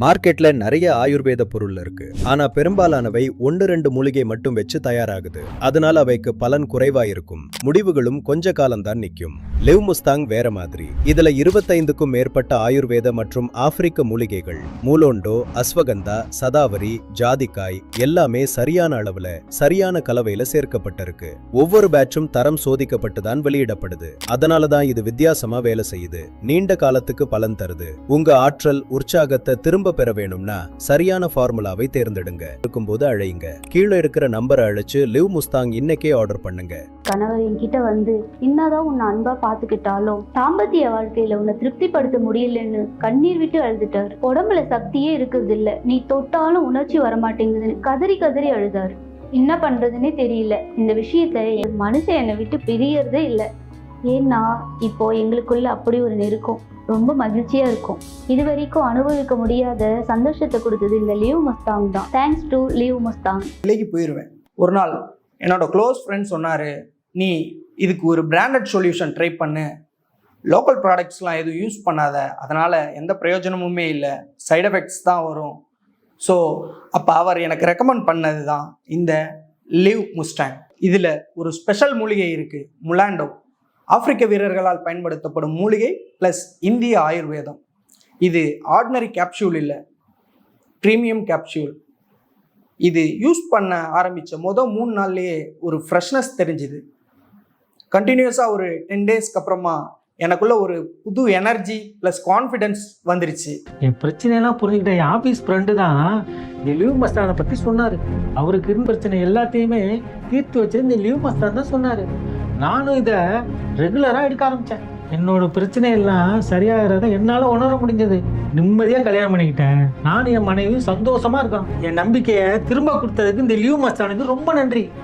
மார்க்கெட்ல நிறைய ஆயுர்வேத பொருள் இருக்கு. ஆனா பெரும்பாலானவை 1-2 மூலிகை மட்டும் வச்சு தயாராகுது. அதனால அவைக்கு பலன் குறைவா இருக்கும். முடிவுகளும் கொஞ்ச காலம்தான் நிக்கும். லிவ் முஸ்தாங் வேற மாதிரி. இதுல 25க்கும் மேற்பட்ட ஆயுர்வேத மற்றும் ஆப்பிரிக்க மூலிகைகள், மூலோண்டோ, அஸ்வகந்தா, சதாவரி, ஜாதிக்காய் எல்லாமே சரியான அளவுல சரியான கலவையில சேர்க்கப்பட்டிருக்கு. ஒவ்வொரு பேட்சும் தரம் சோதிக்கப்பட்டு தான் வெளியிடப்படுது. அதனாலதான் இது வித்தியாசமா வேலை செய்யுது. நீண்ட காலத்துக்கு பலன் தருது. உங்க ஆற்றல், உற்சாகத்தை திரும்ப பெற வேணும்னா சரியான ஃபார்முலாவை தேர்ந்தெடுங்க. இருக்கும்போது அழையுங்க. கீழே இருக்கிற நம்பரை அழைச்சு லிவ் முஸ்தாங் இன்னைக்கே ஆர்டர் பண்ணுங்க. கணவர் என்கிட்ட வந்து என்னதான் உன்னை அன்பா பாத்துக்கிட்டாலும் தாம்பத்திய வாழ்க்கையில உன்னை திருப்திப்படுத்த முடியலன்னு கண்ணீர் விட்டு அழுதுட்டாரு. உடம்புல சக்தியே இருக்குது இல்ல, நீ தொட்டாலும் உணர்ச்சி வரமாட்டேங்குதுன்னு கதறி கதறி அழுதாரு. என்ன பண்றதுன்னே தெரியல. இந்த விஷயத்துல என் மனுஷன் என்னை விட்டு பிரியறதே இல்லை. ஏன்னா இப்போ எங்களுக்குள்ள அப்படி ஒரு நெருக்கம், ரொம்ப மகிழ்ச்சியா இருக்கும். இது வரைக்கும் அனுபவிக்க முடியாத சந்தோஷத்தை கொடுத்தது இந்த லிவ் முஸ்தாங் தான். Thanks to live Mustang. விலைக்கு போயிடுவேன். ஒரு நாள் என்னோட க்ளோஸ் ஃப்ரெண்ட் சொன்னார், நீ இதுக்கு ஒரு பிராண்டட் சொல்யூஷன் ட்ரை பண்ணு, லோக்கல் ப்ராடக்ட்ஸ்லாம் எதுவும் யூஸ் பண்ணாத, அதனால் எந்த பிரயோஜனமுமே இல்லை, சைடு எஃபெக்ட்ஸ் தான் வரும். ஸோ அப்போ அவர் எனக்கு ரெக்கமெண்ட் பண்ணது தான் இந்த லிவ் முஸ்டாங். இதில் ஒரு ஸ்பெஷல் மூலிகை இருக்குது, முலாண்டோ. ஆப்பிரிக்க வீரர்களால் பயன்படுத்தப்படும் மூலிகை ப்ளஸ் இந்திய ஆயுர்வேதம். இது ஆர்டினரி கேப்சூல் இல்லை, ப்ரீமியம் கேப்சூல். இது யூஸ் பண்ண ஆரம்பித்த 3 நாள்லேயே ஒரு ஃப்ரெஷ்னஸ் தெரிஞ்சுது. கண்டினியூஸாக ஒரு 10 டேஸ்க்கு அப்புறமா எனக்குள்ள ஒரு புது எனர்ஜி ப்ளஸ் கான்ஃபிடென்ஸ் வந்துருச்சு. என் பிரச்சனையெல்லாம் புரிஞ்சுக்கிட்ட என் ஆஃபீஸ் ஃப்ரெண்டு தான் இந்த லிவ் மஸ்தானை பற்றி சொன்னார். அவருக்கு இருந்த பிரச்சனை எல்லாத்தையுமே தீர்த்து வச்சு இந்த லிவ் மஸ்தான் தான் சொன்னார். நானும் இதை ரெகுலராக எடுக்க ஆரம்பித்தேன். என்னோட பிரச்சனையெல்லாம் சரியாகிறத என்னால் உணர முடிஞ்சது. நிம்மதியாக கல்யாணம் பண்ணிக்கிட்டேன். நானும் என் மனைவியும் சந்தோஷமாக இருக்கோம். என் நம்பிக்கையை திரும்ப கொடுத்ததுக்கு இந்த லிவ் மஸ்தானுக்கு ரொம்ப நன்றி.